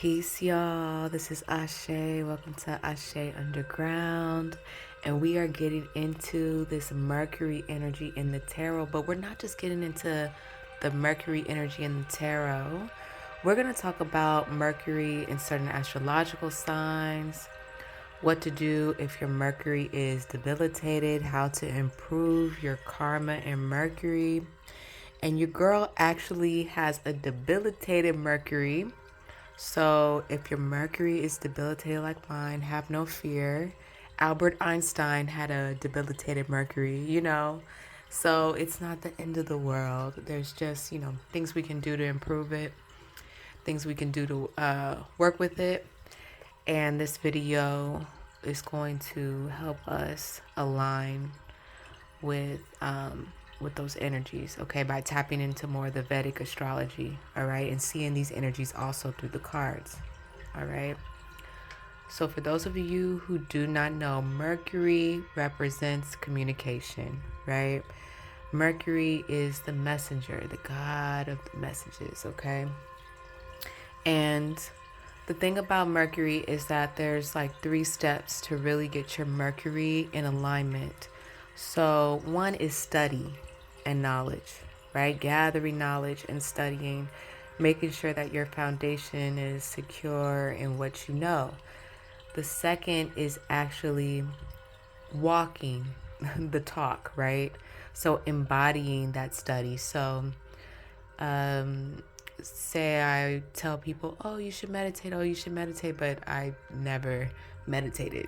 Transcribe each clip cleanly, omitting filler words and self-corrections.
Peace, y'all. This is Ashe. Welcome to Ashe Underground. And we are getting into this Mercury energy in the tarot. But we're not just getting into the Mercury energy in the tarot. We're going to talk about Mercury in certain astrological signs, what to do if your Mercury is debilitated, how to improve your karma in Mercury. And your girl actually has a debilitated Mercury. So if your Mercury is debilitated like mine, have no fear. Albert Einstein had a debilitated Mercury. So it's not the end of the world. There's just, things we can do to improve it, things we can do to work with it. And this video is going to help us align with those energies, okay, by tapping into more of the Vedic astrology, all right, and seeing these energies also through the cards, all right. So for those of you who do not know, Mercury represents communication, right? Mercury is the messenger, the god of the messages, okay? And the thing about Mercury is that there's like 3 steps to really get your Mercury in alignment. So one is study and knowledge, right? Gathering knowledge and studying, making sure that your foundation is secure in what you know. The second is actually walking the talk, right? So embodying that study. So say I tell people, oh, you should meditate, but I never meditated.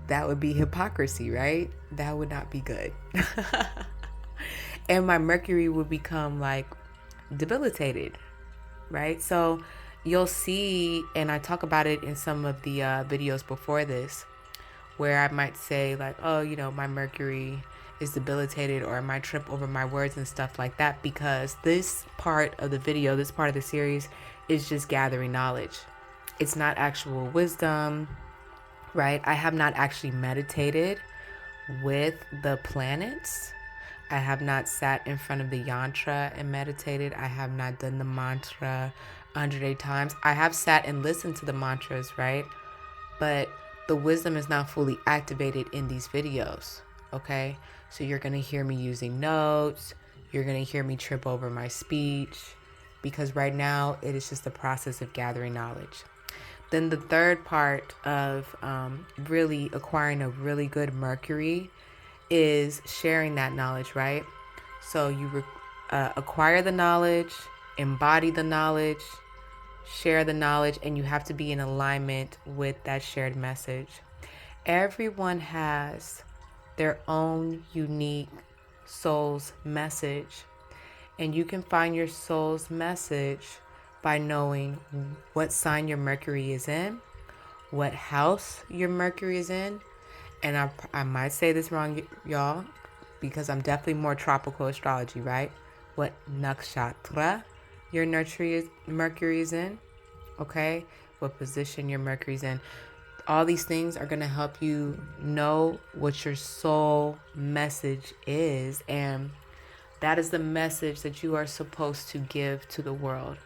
That would be hypocrisy, right? That would not be good. And my Mercury would become like debilitated, right? So you'll see, and I talk about it in some of the videos before this, where I might say like, oh, my Mercury is debilitated, or I might trip over my words and stuff like that, because this part of the video, this part of the series is just gathering knowledge. It's not actual wisdom, right? I have not actually meditated with the planets. I have not sat in front of the yantra and meditated. I have not done the mantra 108 times. I have sat and listened to the mantras, right? But the wisdom is not fully activated in these videos, okay? So you're going to hear me using notes. You're going to hear me trip over my speech, because right now it is just the process of gathering knowledge. Then the third part of really acquiring a really good Mercury is sharing that knowledge, right? So you acquire the knowledge, embody the knowledge, share the knowledge, and you have to be in alignment with that shared message. Everyone has their own unique soul's message, and you can find your soul's message by knowing what sign your Mercury is in, what house your Mercury is in. And I might say this wrong, y'all, because I'm definitely more tropical astrology, right? What nakshatra your Mercury is in, okay? What position your Mercury is in. All these things are going to help you know what your soul message is. And that is the message that you are supposed to give to the world.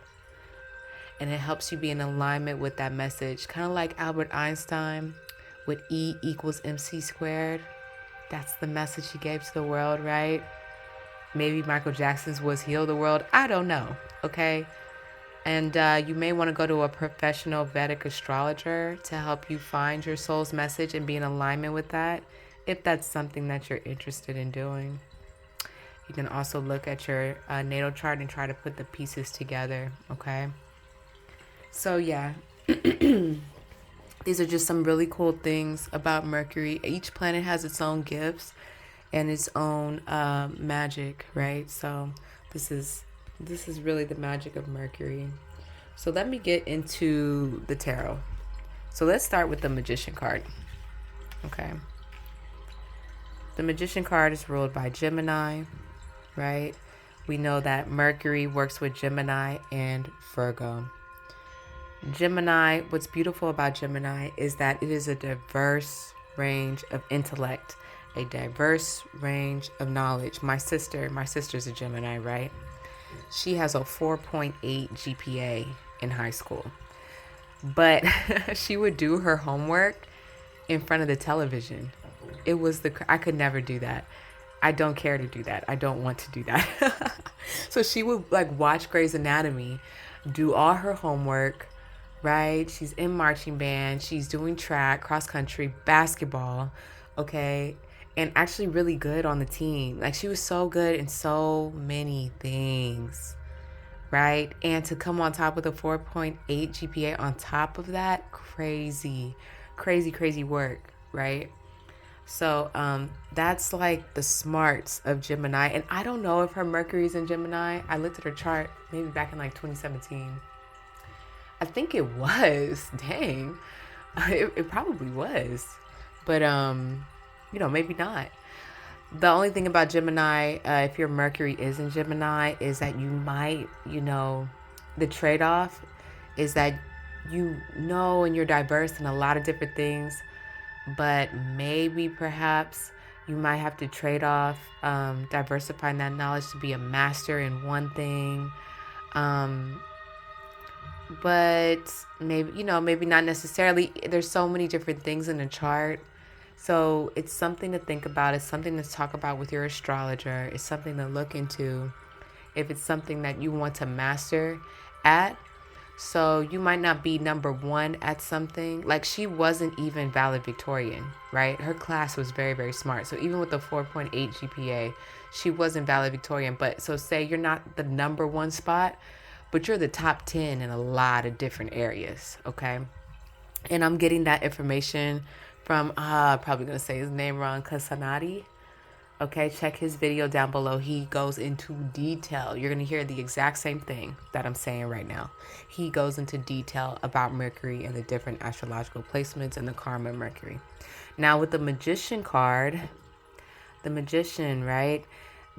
And it helps you be in alignment with that message. Kind of like Albert Einstein with E equals MC squared. That's the message he gave to the world, right? Maybe Michael Jackson's was heal the world. I don't know, okay? And you may want to go to a professional Vedic astrologer to help you find your soul's message and be in alignment with that, if that's something that you're interested in doing. You can also look at your natal chart and try to put the pieces together, okay? So yeah, these are just some really cool things about Mercury. Each planet has its own gifts and its own magic, right? So this is really the magic of Mercury. So let me get into the tarot. So let's start with the Magician card. Okay. The Magician card is ruled by Gemini, right? We know that Mercury works with Gemini and Virgo. Gemini, what's beautiful about Gemini is that it is a diverse range of intellect, a diverse range of knowledge. My sister's a Gemini, right? She has a 4.8 GPA in high school. But she would do her homework in front of the television. It was I could never do that. I don't care to do that. I don't want to do that. So she would like watch Grey's Anatomy, do all her homework, right? She's in marching band, she's doing track, cross country, basketball, okay? And actually really good on the team. Like she was so good in so many things, right? And to come on top with a 4.8 GPA on top of that, crazy, crazy, crazy work, right? So that's like the smarts of Gemini. And I don't know if her Mercury's in Gemini. I looked at her chart maybe back in like 2017. I think it was. Dang. It probably was. But, maybe not. The only thing about Gemini, if your Mercury is in Gemini, is that you might, the trade off is that and you're diverse in a lot of different things, but maybe perhaps you might have to trade off diversifying that knowledge to be a master in one thing. But maybe not necessarily. There's so many different things in the chart. So it's something to think about. It's something to talk about with your astrologer. It's something to look into if it's something that you want to master at. So you might not be number one at something. Like she wasn't even valedictorian, right? Her class was very, very smart. So even with the 4.8 GPA, she wasn't valedictorian. But so say you're not the number one spot, but you're the top 10 in a lot of different areas, okay? And I'm getting that information from, probably going to say his name wrong, Kasanati. Okay, check his video down below. He goes into detail. You're going to hear the exact same thing that I'm saying right now. He goes into detail about Mercury and the different astrological placements and the karma of Mercury. Now with the Magician card, the Magician, right?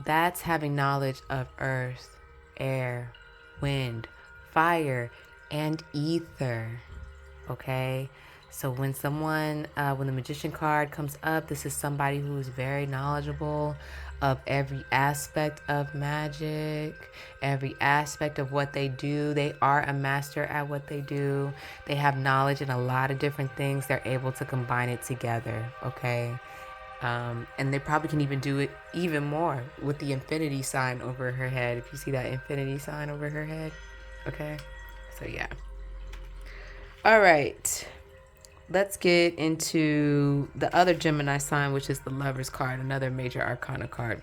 That's having knowledge of earth, air, wind, fire, and ether. Okay? So when when the Magician card comes up, this is somebody who is very knowledgeable of every aspect of magic, every aspect of what they do. They are a master at what they do. They have knowledge in a lot of different things. They're able to combine it together, okay? And they probably can even do it even more with the infinity sign over her head. If you see that infinity sign over her head, okay? So yeah. All right. Let's get into the other Gemini sign, which is the Lover's card, another major arcana card.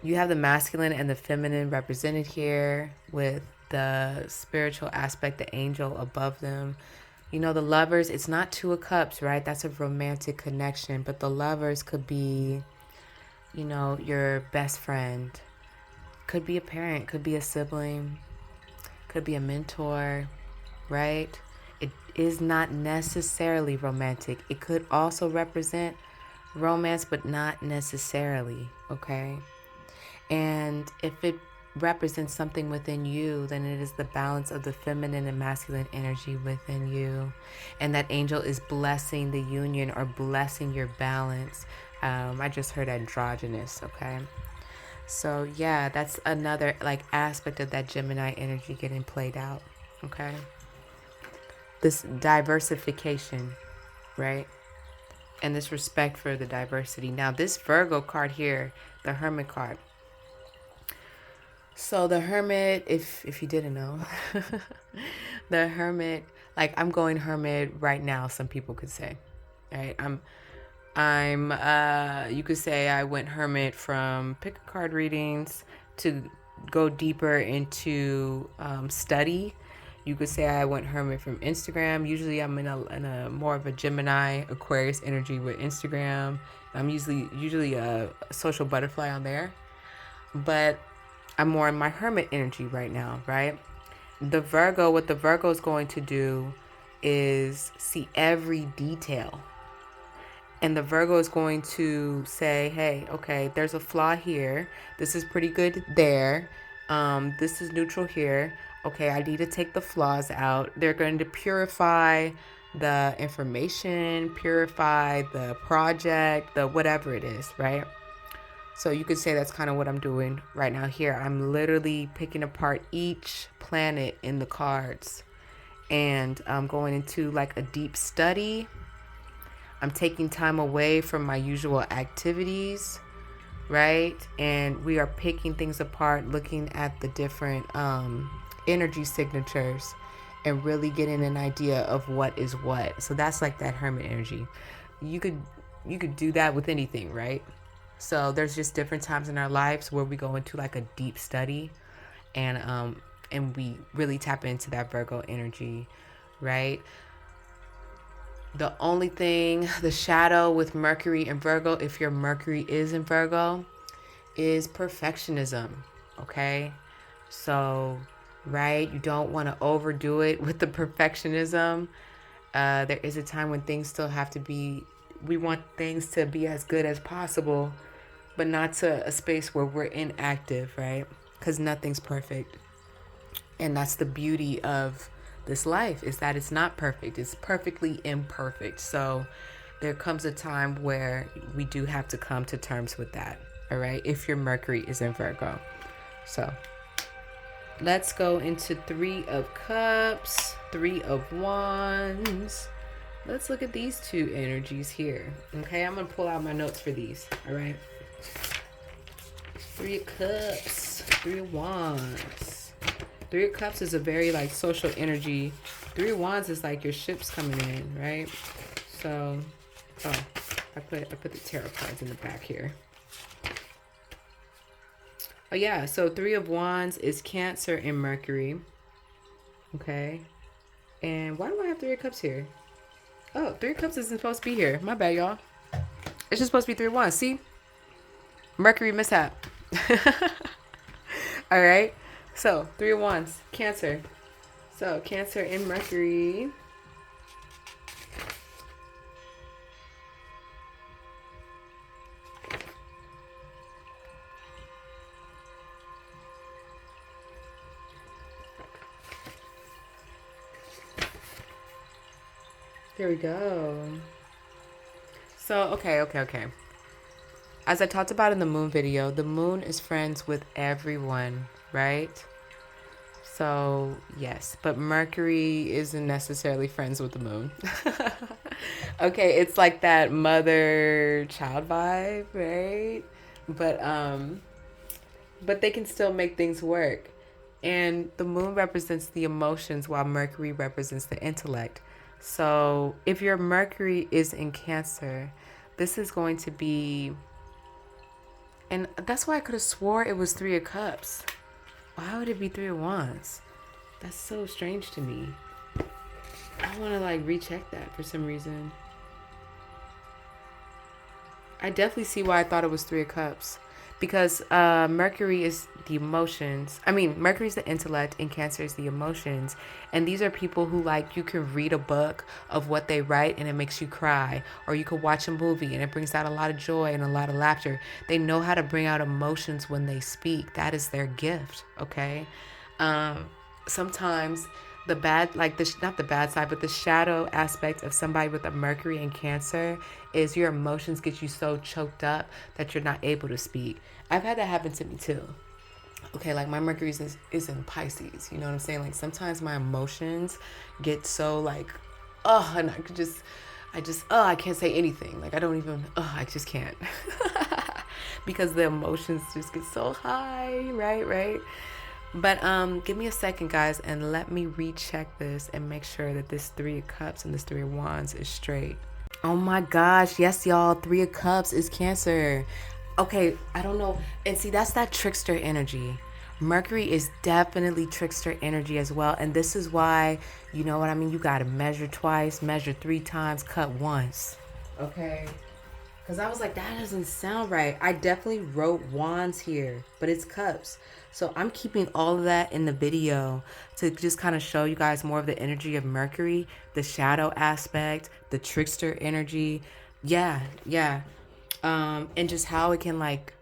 You have the masculine and the feminine represented here with the spiritual aspect, the angel above them. The Lovers, it's not Two of Cups, right? That's a romantic connection. But the Lovers could be, your best friend. Could be a parent, could be a sibling, could be a mentor, right? It is not necessarily romantic. It could also represent romance, but not necessarily, okay? And if it represents something within you, then it is the balance of the feminine and masculine energy within you. And that angel is blessing the union or blessing your balance. I just heard androgynous, okay? So yeah, that's another aspect of that Gemini energy getting played out, okay? This diversification, right? And this respect for the diversity. Now this Virgo card here, the Hermit card. So the Hermit, if you didn't know, the Hermit, I'm going Hermit right now, some people could say, right? You could say I went Hermit from pick a card readings to go deeper into study. You could say I went Hermit from Instagram. Usually I'm in a more of a Gemini Aquarius energy with Instagram. I'm usually a social butterfly on there, but I'm more in my Hermit energy right now, right? What the Virgo is going to do is see every detail. And the Virgo is going to say, hey, okay, there's a flaw here. This is pretty good there. This is neutral here. Okay, I need to take the flaws out. They're going to purify the information, purify the project, the whatever it is, right? So you could say that's kind of what I'm doing right now here. I'm literally picking apart each planet in the cards and I'm going into like a deep study. I'm taking time away from my usual activities, right? And we are picking things apart, looking at the different energy signatures and really getting an idea of what is what. So that's like that hermit energy. You could do that with anything, right? So there's just different times in our lives where we go into like a deep study, and we really tap into that Virgo energy, right? The only thing, the shadow with Mercury and Virgo, if your Mercury is in Virgo, is perfectionism, okay? So, right, you don't want to overdo it with the perfectionism. There is a time when things still have to be, we want things to be as good as possible, but not to a space where we're inactive, right? Because nothing's perfect. And that's the beauty of this life, is that it's not perfect. It's perfectly imperfect. So there comes a time where we do have to come to terms with that, all right? If your Mercury is in Virgo. So let's go into 3 of Cups, 3 of Wands. Let's look at these two energies here. Okay, I'm going to pull out my notes for these, all right? 3 of Cups, 3 of Wands. 3 of Cups is a very like social energy. 3 of Wands is like your ships coming in, right? So, I put the tarot cards in the back here. Oh yeah, so 3 of Wands is Cancer and Mercury. Okay. And why do I have 3 of Cups here? Oh, 3 of Cups isn't supposed to be here. My bad, y'all. It's just supposed to be 3 of Wands. See? Mercury mishap. All right. So, 3 of Wands, Cancer. So, Cancer and Mercury. There we go. So, okay. As I talked about in the moon video, the moon is friends with everyone, right? So, yes, but Mercury isn't necessarily friends with the moon. Okay, it's like that mother-child vibe, right? But they can still make things work. And the moon represents the emotions while Mercury represents the intellect. So, if your Mercury is in Cancer, this is going to be, and that's why I could have swore it was 3 of Cups. Why would it be 3 of Wands? That's so strange to me. I want to like recheck that for some reason. I definitely see why I thought it was 3 of Cups. Because Mercury is the emotions. I mean, Mercury is the intellect and Cancer is the emotions. And these are people who like, you can read a book of what they write and it makes you cry. Or you could watch a movie and it brings out a lot of joy and a lot of laughter. They know how to bring out emotions when they speak. That is their gift, okay? Sometimes the bad, like not the bad side, but the shadow aspect of somebody with a Mercury and Cancer is your emotions get you so choked up that you're not able to speak. I've had that happen to me too. Okay, like my Mercury is in Pisces, you know what I'm saying? Like sometimes my emotions get so like, and I can't say anything. Like I just can't. Because the emotions just get so high, right? But give me a second, guys, and let me recheck this and make sure that this 3 of Cups and this 3 of Wands is straight. Oh my gosh, yes, y'all, 3 of Cups is Cancer. Okay, I don't know. And see, that's that trickster energy. Mercury is definitely trickster energy as well. And this is why, you know what I mean? You got to measure twice, measure 3 times, cut once. Okay? Because I was like, that doesn't sound right. I definitely wrote Wands here, but it's Cups. So I'm keeping all of that in the video to just kind of show you guys more of the energy of Mercury, the shadow aspect, the trickster energy. Yeah. And just how it can like,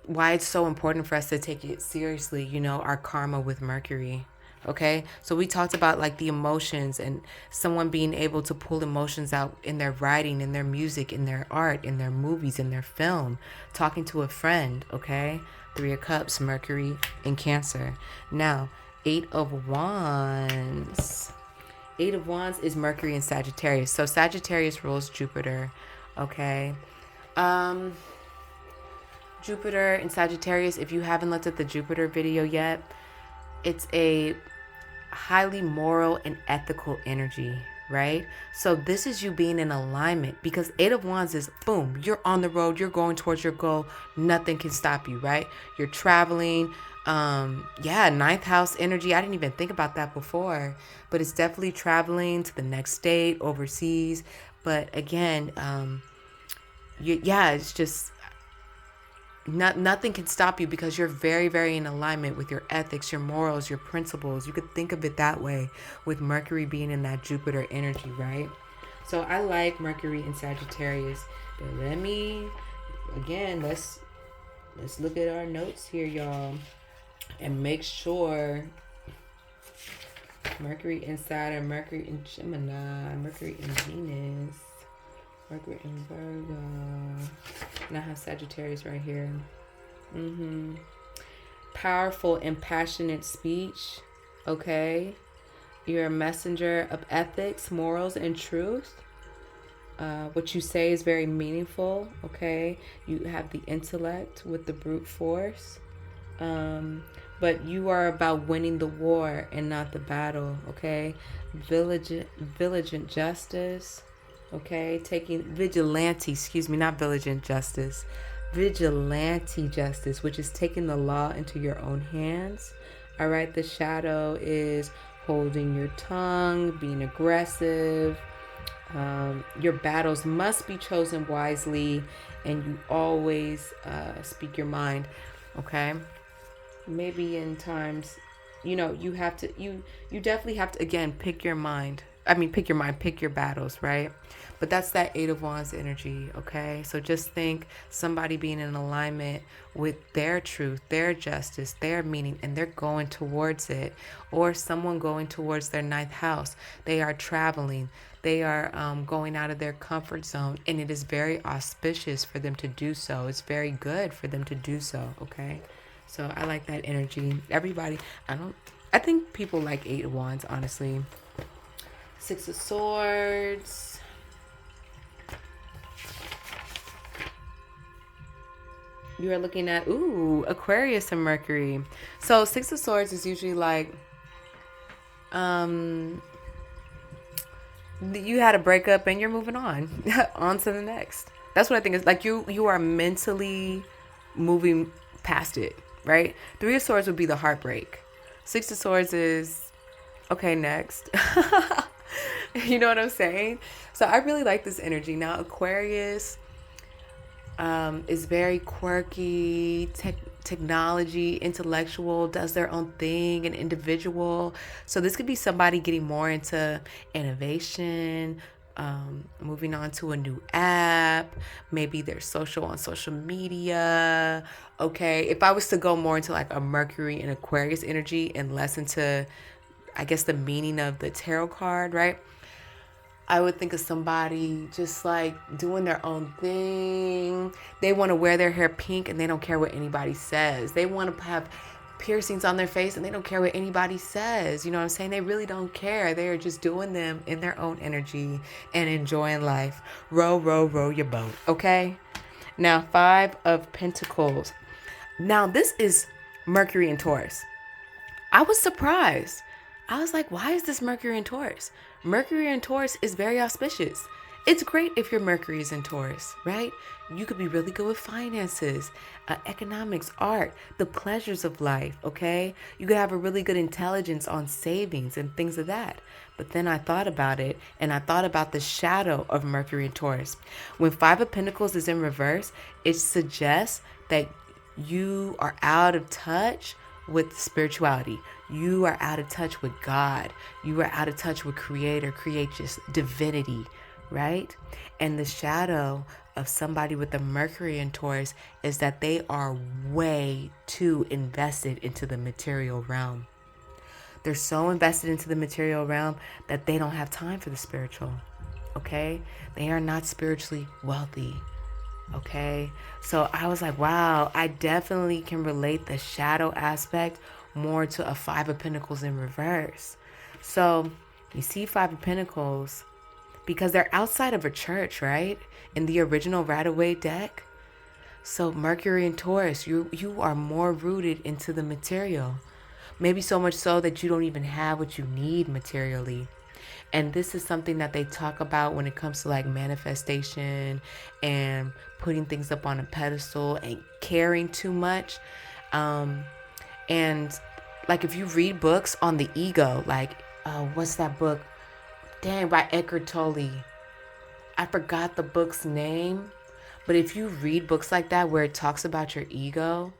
why it's so important for us to take it seriously, you know, our karma with Mercury. Okay, so we talked about like the emotions and someone being able to pull emotions out in their writing, in their music, in their art, in their movies, in their film, talking to a friend. Okay, 3 of Cups, Mercury and Cancer. Now, 8 of Wands. Eight of Wands is Mercury in Sagittarius. So Sagittarius rules Jupiter. Okay. Um, Jupiter in Sagittarius, if you haven't looked at the Jupiter video yet, it's a highly moral and ethical energy, right? So this is you being in alignment, because Eight of Wands is boom, you're on the road, you're going towards your goal, nothing can stop you, right? You're traveling. Yeah, ninth house energy. I didn't even think about that before, but it's definitely traveling to the next state, overseas. But again, yeah, it's just nothing can stop you, because you're very, very in alignment with your ethics, your morals, your principles. You could think of it that way, with Mercury being in that Jupiter energy, right? So I like Mercury in Sagittarius. But let's look at our notes here, y'all, and make sure Mercury in Saturn, Mercury in Gemini, Mercury in Venus, Mercury in Virgo. And I have Sagittarius right here. Powerful and passionate speech. Okay. You're a messenger of ethics, morals, and truth. What you say is very meaningful. Okay. You have the intellect with the brute force. But you are about winning the war and not the battle. Okay. Vigilant justice. Okay, taking vigilante, not vigilant justice, vigilante justice, which is taking the law into your own hands. All right, the shadow is holding your tongue, being aggressive. Your battles must be chosen wisely, and you always speak your mind. Okay, maybe in times, you definitely have to, again, pick your battles, right? But that's that Eight of Wands energy, okay? So just think somebody being in alignment with their truth, their justice, their meaning, and they're going towards it. Or someone going towards their ninth house. They are traveling. They are going out of their comfort zone, and it is very auspicious for them to do so. It's very good for them to do so, okay? So I like that energy. Everybody, I think people like Eight of Wands, honestly. Six of Swords. You are looking at, Aquarius and Mercury. So Six of Swords is usually like, you had a breakup and you're moving on, on to the next. That's what I think is like you are mentally moving past it, right? Three of Swords would be the heartbreak. Six of Swords is, okay, next. You know what I'm saying? So I really like this energy. Now, Aquarius is very quirky, technology, intellectual, does their own thing, an individual. So this could be somebody getting more into innovation, moving on to a new app. Maybe they're on social media. Okay, if I was to go more into like a Mercury and Aquarius energy and less into, I guess, the meaning of the tarot card, right? I would think of somebody just like doing their own thing. They want to wear their hair pink and they don't care what anybody says. They want to have piercings on their face and they don't care what anybody says. You know what I'm saying? They really don't care. They are just doing them in their own energy and enjoying life. Row, row, row your boat. Okay? Now, Five of Pentacles. Now, this is Mercury in Taurus. I was surprised. I was like, why is this Mercury in Taurus? Mercury in Taurus is very auspicious. It's great if your Mercury is in Taurus, right? You could be really good with finances, economics, art, the pleasures of life, okay? You could have a really good intelligence on savings and things of that. But then I thought about it, and I thought about the shadow of Mercury in Taurus. When Five of Pentacles is in reverse, it suggests that you are out of touch with spirituality. You are out of touch with God. You are out of touch with Creator, Creatress, divinity, right? And the shadow of somebody with a Mercury in Taurus is that they are way too invested into the material realm. They're so invested into the material realm that they don't have time for the spiritual, okay? They are not spiritually wealthy. Okay, so I was like, wow, I definitely can relate the shadow aspect more to a Five of Pentacles in reverse. So You see Five of Pentacles because they're outside of a church, right? In the original Rider-Waite deck. So Mercury and Taurus, you are more rooted into the material. Maybe so much so that you don't even have what you need materially. And this is something that they talk about when it comes to like manifestation and putting things up on a pedestal and caring too much. And like if you read books on the ego, like what's that book? Dang, by Eckhart Tolle. I forgot the book's name. But if you read books like that where it talks about your ego,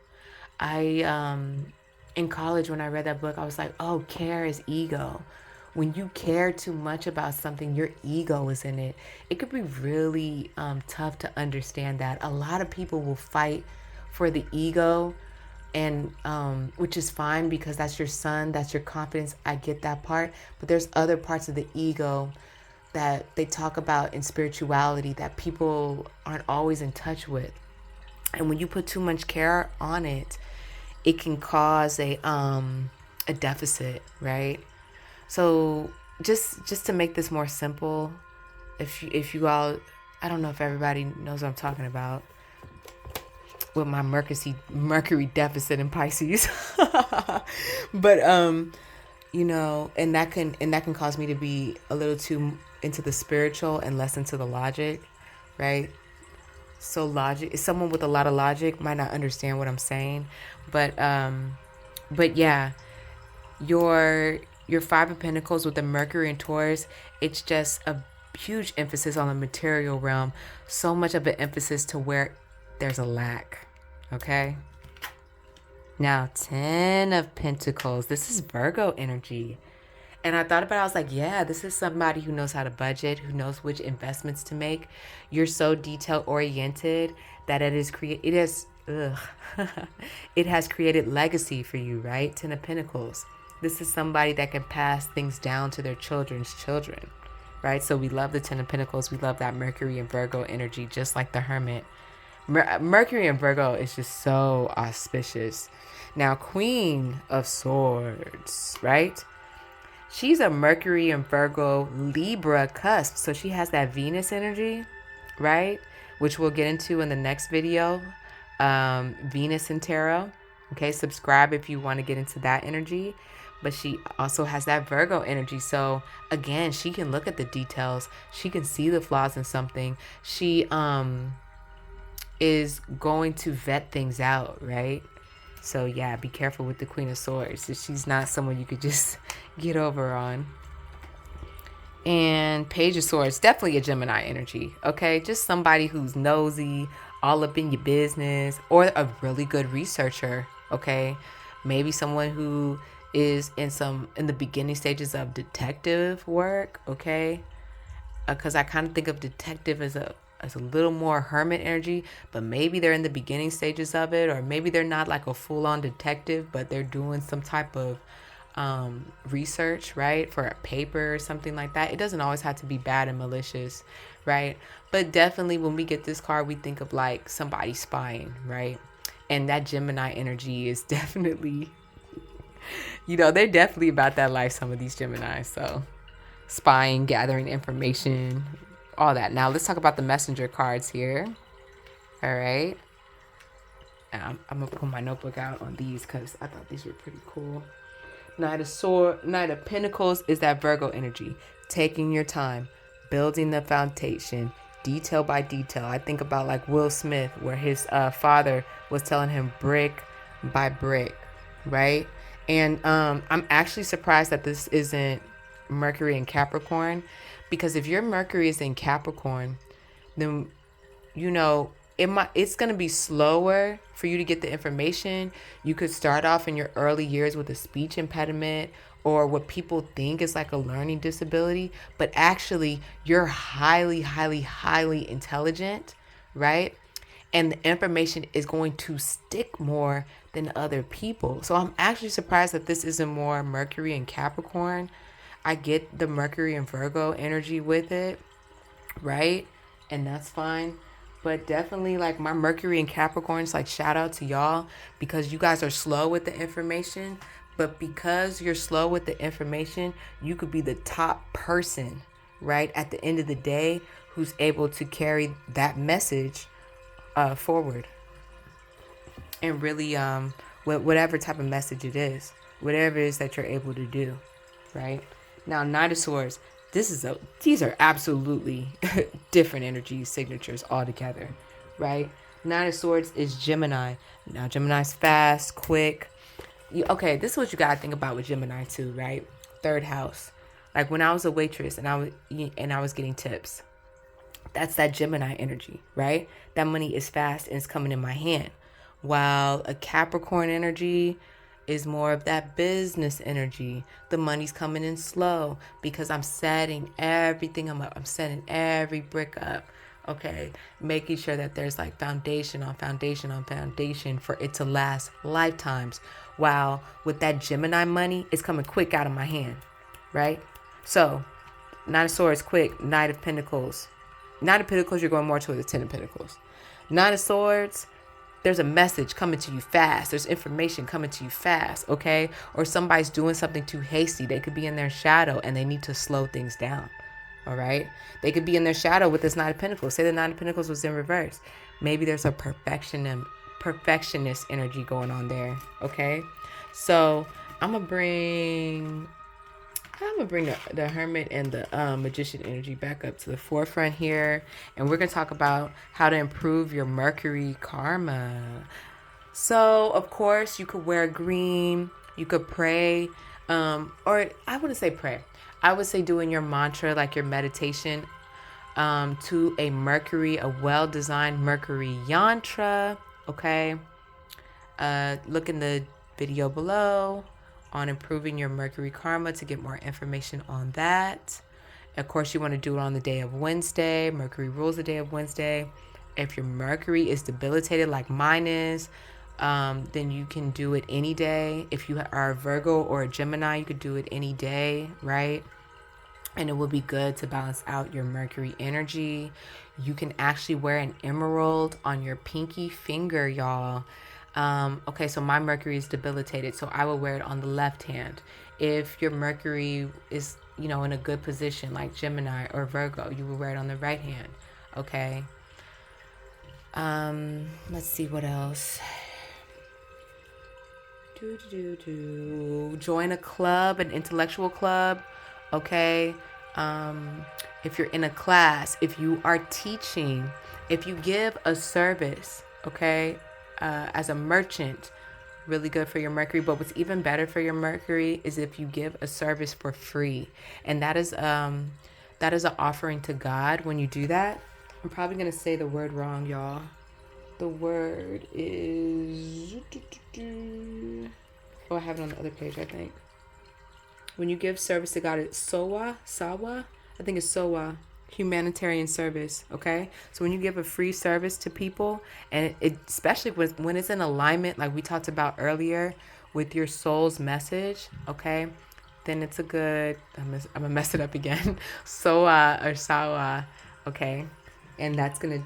in college when I read that book, I was like, oh, care is ego. When you care too much about something, your ego is in it. It could be really tough to understand that. A lot of people will fight for the ego, and which is fine because that's your son, that's your confidence. I get that part. But there's other parts of the ego that they talk about in spirituality that people aren't always in touch with. And when you put too much care on it, it can cause a deficit, right? So just to make this more simple, if you all, I don't know if everybody knows what I'm talking about with my Mercury deficit in Pisces. But you know, and that can cause me to be a little too into the spiritual and less into the logic, right? So logic, someone with a lot of logic might not understand what I'm saying, but yeah, your Five of Pentacles with the Mercury and Taurus, it's just a huge emphasis on the material realm, so much of an emphasis to where there's a lack. Okay, now 10 of Pentacles, this is Virgo energy. And I thought about it, I was like, yeah, this is somebody who knows how to budget, who knows which investments to make. You're so detail oriented that it has created legacy for you, right? 10 of Pentacles. This is somebody that can pass things down to their children's children, right? So we love the 10 of Pentacles. We love that Mercury and Virgo energy, just like the Hermit. Mercury and Virgo is just so auspicious. Now, Queen of Swords, right? She's a Mercury and Virgo Libra cusp. So she has that Venus energy, right? Which we'll get into in the next video. Venus and Tarot. Okay, subscribe if you want to get into that energy. But she also has that Virgo energy. So again, she can look at the details. She can see the flaws in something. She is going to vet things out, right? So yeah, be careful with the Queen of Swords. She's not someone you could just get over on. And Page of Swords, definitely a Gemini energy, okay? Just somebody who's nosy, all up in your business, or a really good researcher, okay? Maybe someone who is in the beginning stages of detective work, okay? Because I kind of think of detective as a little more hermit energy, but maybe they're in the beginning stages of it, or maybe they're not like a full-on detective, but they're doing some type of research, right, for a paper or something like that. It doesn't always have to be bad and malicious, right? But definitely when we get this card, we think of like somebody spying, right? And that Gemini energy is definitely, you know, they're definitely about that life, some of these Geminis. So spying, gathering information, all that. Now let's talk about the messenger cards here. All right. I'm gonna pull my notebook out on these because I thought these were pretty cool. Knight of Pentacles is that Virgo energy, taking your time, building the foundation, detail by detail. I think about like Will Smith, where his father was telling him brick by brick, right? And I'm actually surprised that this isn't Mercury in Capricorn, because if your Mercury is in Capricorn, then, you know, it's going to be slower for you to get the information. You could start off in your early years with a speech impediment or what people think is like a learning disability, but actually you're highly, highly, highly intelligent, right? And the information is going to stick more than other people. So I'm actually surprised that this isn't more Mercury in Capricorn. I get the Mercury and Virgo energy with it, right? And that's fine. But definitely like my Mercury and Capricorns, like shout out to y'all because you guys are slow with the information, But because you're slow with the information, you could be the top person, right, at the end of the day, who's able to carry that message forward. And really, whatever type of message it is, whatever it is that you're able to do, right? Now, Knight of Swords, these are absolutely different energy signatures altogether, right? Knight of Swords is Gemini. Now, Gemini's fast, quick. Okay, this is what you gotta think about with Gemini too, right? Third house. Like when I was a waitress and I was getting tips, that's that Gemini energy, right? That money is fast and it's coming in my hand. While a Capricorn energy is more of that business energy. The money's coming in slow because I'm setting everything up. I'm setting every brick up. Okay, making sure that there's like foundation on foundation on foundation for it to last lifetimes. While with that Gemini money, it's coming quick out of my hand, right? So, Knight of Swords, quick. Knight of Pentacles. Knight of Pentacles, you're going more towards the Ten of Pentacles. Knight of Swords, there's a message coming to you fast. There's information coming to you fast, okay? Or somebody's doing something too hasty. They could be in their shadow and they need to slow things down, all right? They could be in their shadow with this Knight of Pentacles. Say the Knight of Pentacles was in reverse. Maybe there's a perfectionist energy going on there, okay? So I'm gonna bring the Hermit and the Magician energy back up to the forefront here. And we're going to talk about how to improve your Mercury karma. So, of course, you could wear green. You could pray. Or I wouldn't say pray. I would say doing your mantra, like your meditation, to a Mercury, a well-designed Mercury yantra. Okay? Look in the video below on improving your Mercury karma to get more information on that. Of course, you want to do it on the day of Wednesday. Mercury rules the day of Wednesday. If your Mercury is debilitated like mine is, then you can do it any day. If you are a Virgo or a Gemini, you could do it any day, right? And it will be good to balance out your Mercury energy. You can actually wear an emerald on your pinky finger, y'all. Okay, so my Mercury is debilitated, so I will wear it on the left hand. If your Mercury is, in a good position, like Gemini or Virgo, you will wear it on the right hand. Okay. Let's see what else. Join a club, an intellectual club. Okay. If you're in a class, if you are teaching, if you give a service, okay, as a merchant, really good for your Mercury. But what's even better for your Mercury is if you give a service for free, and that is an offering to God. When you do that, I'm probably gonna say the word wrong, y'all. The word is, oh, I have it on the other page, I think. When you give service to God, it's sawa. I think it's sawa. Humanitarian service. Okay, so when you give a free service to people, and especially when it's in alignment, like we talked about earlier, with your soul's message, okay, then it's a good, I'm gonna mess it up again, soa or sawa, okay, and that's gonna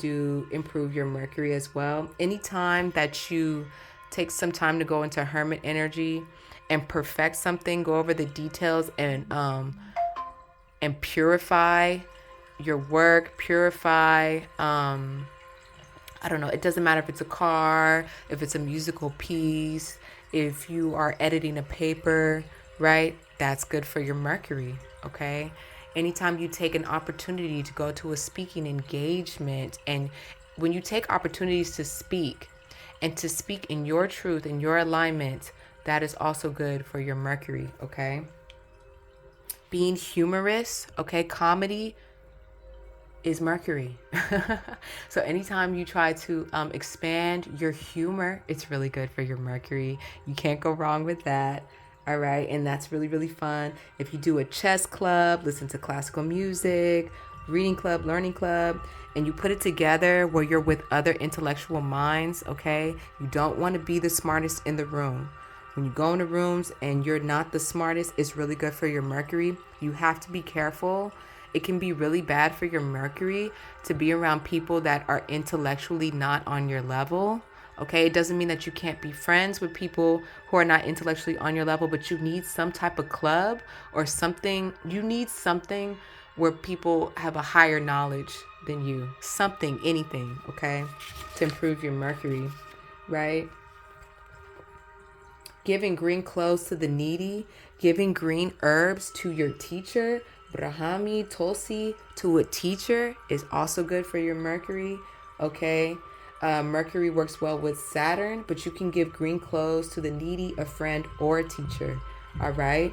improve your Mercury as well. Anytime that you take some time to go into Hermit energy and perfect something, go over the details and purify your work, purify, I don't know, it doesn't matter if it's a car, if it's a musical piece, if you are editing a paper, right? That's good for your Mercury, okay? Anytime you take an opportunity to go to a speaking engagement, and when you take opportunities to speak and to speak in your truth and your alignment, that is also good for your Mercury, okay? Being humorous, okay, comedy is Mercury. So anytime you try to expand your humor, it's really good for your Mercury. You can't go wrong with that. All right. And that's really, really fun. If you do a chess club, listen to classical music, reading club, learning club, and you put it together where you're with other intellectual minds, okay? You don't want to be the smartest in the room. When you go into rooms and you're not the smartest, it's really good for your Mercury. You have to be careful. It can be really bad for your Mercury to be around people that are intellectually not on your level, Okay, it doesn't mean that you can't be friends with people who are not intellectually on your level, but you need some type of club or something. You need something where people have a higher knowledge than you. Something, anything, okay, to improve your Mercury, right? Giving green clothes to the needy, giving green herbs to your teacher, Brahmi, Tulsi to a teacher is also good for your Mercury, okay? Mercury works well with Saturn, but you can give green clothes to the needy, a friend, or a teacher, all right?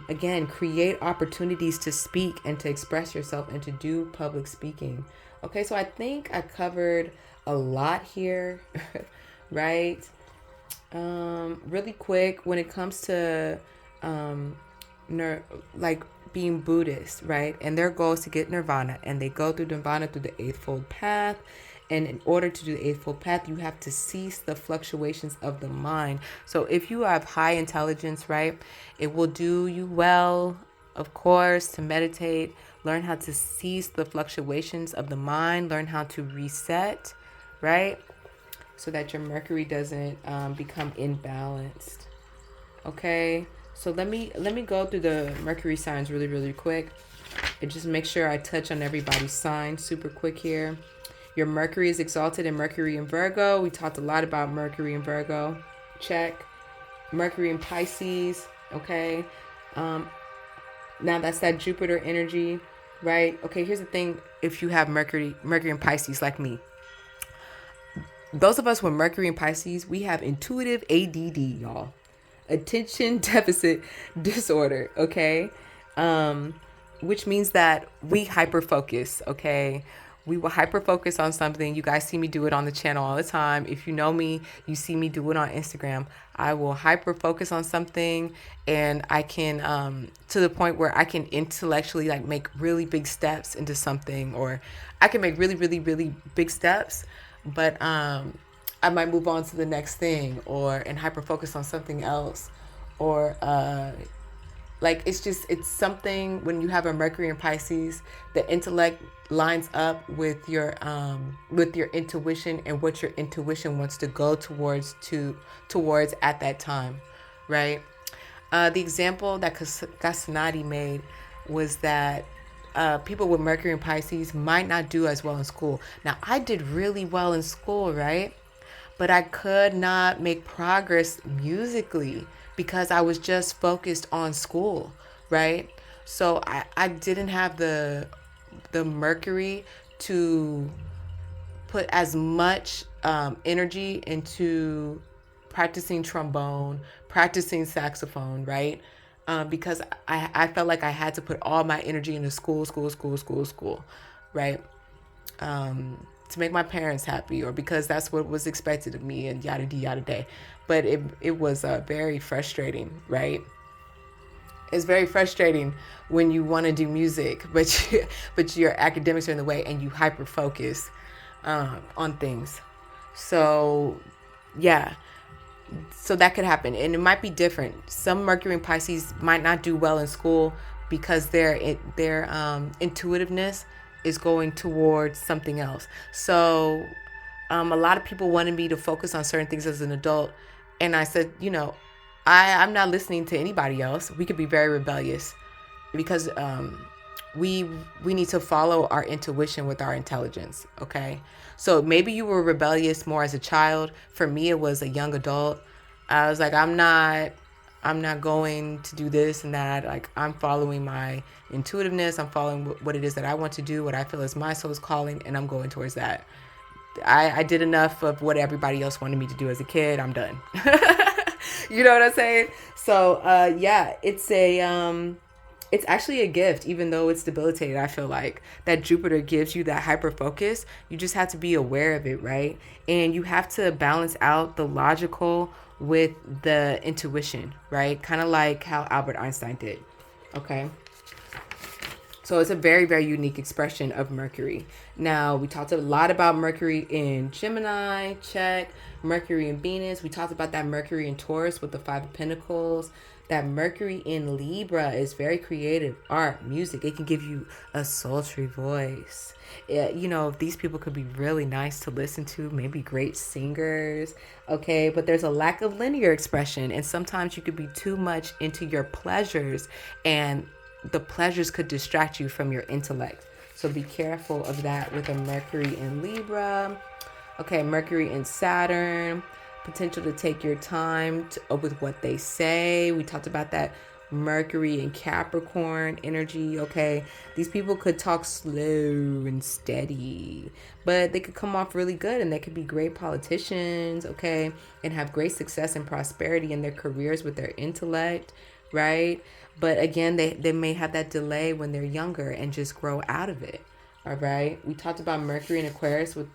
Again, create opportunities to speak and to express yourself and to do public speaking. Okay, so I think I covered a lot here, right? Really quick, when it comes to like being Buddhist, right? And their goal is to get nirvana, and they go through nirvana through the Eightfold Path. And in order to do the Eightfold Path, you have to cease the fluctuations of the mind. So if you have high intelligence, right, it will do you well, of course, to meditate, learn how to cease the fluctuations of the mind, learn how to reset, right? So that your Mercury doesn't become imbalanced. Okay, so let me go through the Mercury signs really quick, and just make sure I touch on everybody's sign super quick here. Your Mercury is exalted in Mercury in Virgo. We talked a lot about Mercury in Virgo. Check. Mercury in Pisces. Okay. Now that's that Jupiter energy, right? Okay, here's the thing. If you have Mercury in Pisces like me, those of us with Mercury in Pisces, we have intuitive ADD, y'all. Attention deficit disorder, okay? Which means that we hyper focus, okay? We will hyper focus on something. You guys see me do it on the channel all the time. If you know me, you see me do it on Instagram. I will hyper focus on something, and I can to the point where I can intellectually like make really big steps into something, or I can make really big steps, but I might move on to the next thing, and hyper focus on something else, or like it's something. When you have a Mercury in Pisces, the intellect lines up with your intuition and what your intuition wants to go towards at that time, right? The example that Casanati made was that people with Mercury in Pisces might not do as well in school. Now, I did really well in school, right? But I could not make progress musically because I was just focused on school, right? So I didn't have the Mercury to put as much energy into practicing trombone, practicing saxophone, right? Because I felt like I had to put all my energy into school, right? To make my parents happy, or because that's what was expected of me, and yada yada day. But it was very frustrating, right? It's very frustrating when you want to do music, but your academics are in the way, and you hyper focus on things. So yeah, so that could happen, and it might be different. Some Mercury and Pisces might not do well in school because their intuitiveness is going towards something else. So a lot of people wanted me to focus on certain things as an adult, and I said, I'm not listening to anybody else. We could be very rebellious because we need to follow our intuition with our intelligence. Okay, so maybe you were rebellious more as a child. For me, it was a young adult. I was like, I'm not going to do this and that. Like, I'm following my intuitiveness. I'm following what it is that I want to do, what I feel is my soul's calling, and I'm going towards that. I did enough of what everybody else wanted me to do as a kid. I'm done. You know what I'm saying? So yeah, it's actually a gift, even though it's debilitated. I feel like that Jupiter gives you that hyper focus. You just have to be aware of it, right? And you have to balance out the logical with the intuition, right? Kind of like how Albert Einstein did. Okay. So it's a very, very unique expression of Mercury. Now, we talked a lot about Mercury in Gemini, check. Mercury in Venus. We talked about that Mercury in Taurus with the Five of Pentacles. That Mercury in Libra is very creative, art, music. It can give you a sultry voice. You know, these people could be really nice to listen to, maybe great singers, okay? But there's a lack of linear expression, and sometimes you could be too much into your pleasures, and the pleasures could distract you from your intellect. So be careful of that with a Mercury in Libra. Okay, Mercury and Saturn, potential to take your time with what they say. We talked about that Mercury and Capricorn energy. Okay, these people could talk slow and steady, but they could come off really good, and they could be great politicians. Okay, and have great success and prosperity in their careers with their intellect, right? But again, they may have that delay when they're younger and just grow out of it. All right. We talked about Mercury and Aquarius with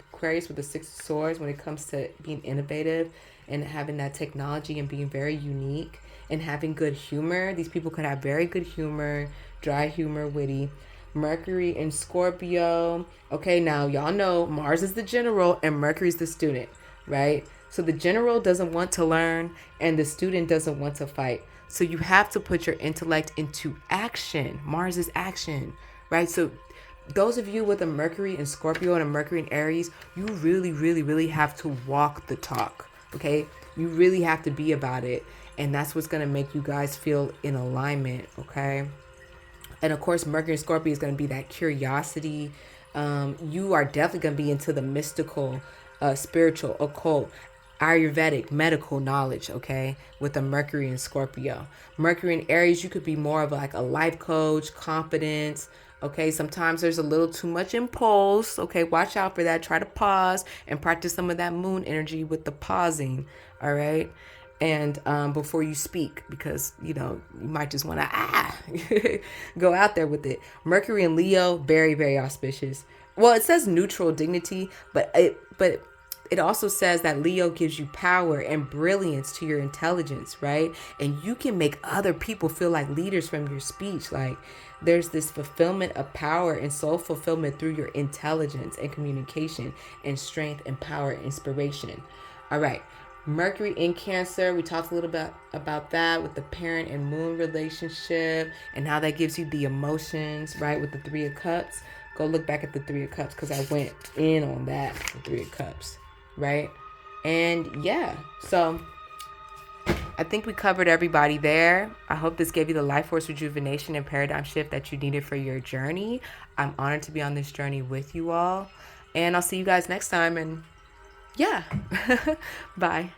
the Six of Swords when it comes to being innovative and having that technology and being very unique and having good humor. These people could have very good humor, dry humor, witty. Mercury in Scorpio. Okay, now y'all know Mars is the general and Mercury's the student, right? So the general doesn't want to learn and the student doesn't want to fight. So you have to put your intellect into action. Mars is action, right? So those of you with a Mercury in Scorpio and a Mercury in Aries, you really, really, really have to walk the talk, okay? You really have to be about it. And that's what's going to make you guys feel in alignment, okay? And of course, Mercury in Scorpio is going to be that curiosity. You are definitely going to be into the mystical, spiritual, occult, Ayurvedic, medical knowledge, okay, with a Mercury in Scorpio. Mercury in Aries, you could be more of like a life coach, confidence, okay? Sometimes there's a little too much impulse, okay? Watch out for that. Try to pause and practice some of that moon energy with the pausing, all right? And before you speak, because, you know, you might just want to go out there with it. Mercury in Leo, very, very auspicious. Well, it says neutral dignity, but it also says that Leo gives you power and brilliance to your intelligence, right? And you can make other people feel like leaders from your speech. Like there's this fulfillment of power and soul fulfillment through your intelligence and communication and strength and power and inspiration. All right. Mercury in Cancer, we talked a little bit about that with the parent and moon relationship and how that gives you the emotions, right? With the Three of Cups. Go look back at the Three of Cups because I went in on that, the Three of Cups, right? And yeah, so I think we covered everybody there. I hope this gave you the life force rejuvenation and paradigm shift that you needed for your journey. I'm honored to be on this journey with you all. And I'll see you guys next time. And yeah, bye.